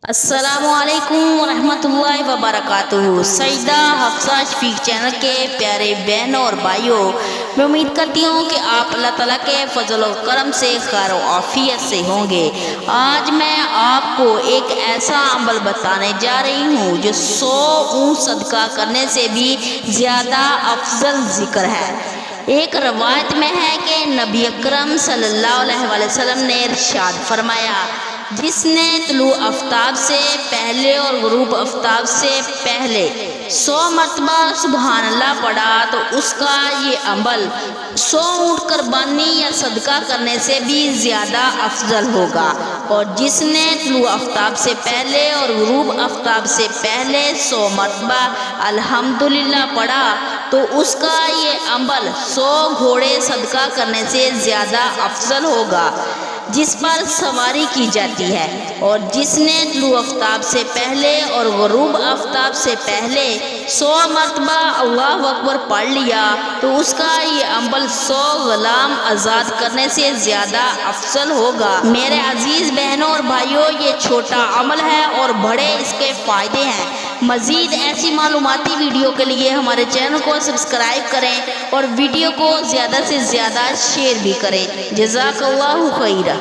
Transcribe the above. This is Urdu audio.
السلام علیکم ورحمۃ اللہ وبرکاتہ۔ سیدہ حفصہ شفیق چینل کے پیارے بہنوں اور بھائیوں، میں امید کرتی ہوں کہ آپ اللہ تعالیٰ کے فضل و کرم سے خیر و عافیت سے ہوں گے۔ آج میں آپ کو ایک ایسا عمل بتانے جا رہی ہوں جو 100 اونٹ صدقہ کرنے سے بھی زیادہ افضل ذکر ہے۔ ایک روایت میں ہے کہ نبی اکرم صلی اللہ علیہ وسلم نے ارشاد فرمایا، جس نے طلوع آفتاب سے پہلے اور غروب آفتاب سے پہلے 100 مرتبہ سبحان اللہ پڑھا تو اس کا یہ عمل 100 اونٹ قربانی یا صدقہ کرنے سے بھی زیادہ افضل ہوگا، اور جس نے طلوع آفتاب سے پہلے اور غروب آفتاب سے پہلے 100 مرتبہ الحمدللہ پڑھا تو اس کا یہ عمل 100 گھوڑے صدقہ کرنے سے زیادہ افضل ہوگا جس پر سواری کی جاتی ہے، اور جس نے طلوع آفتاب سے پہلے اور غروب آفتاب سے پہلے 100 مرتبہ اللہ اکبر پڑھ لیا تو اس کا یہ عمل 100 غلام آزاد کرنے سے زیادہ افضل ہوگا۔ میرے عزیز بہنوں اور بھائیوں، یہ چھوٹا عمل ہے اور بڑے اس کے فائدے ہیں۔ مزید ایسی معلوماتی ویڈیو کے لیے ہمارے چینل کو سبسکرائب کریں اور ویڈیو کو زیادہ سے زیادہ شیئر بھی کریں۔ جزاک اللہ خیرہ۔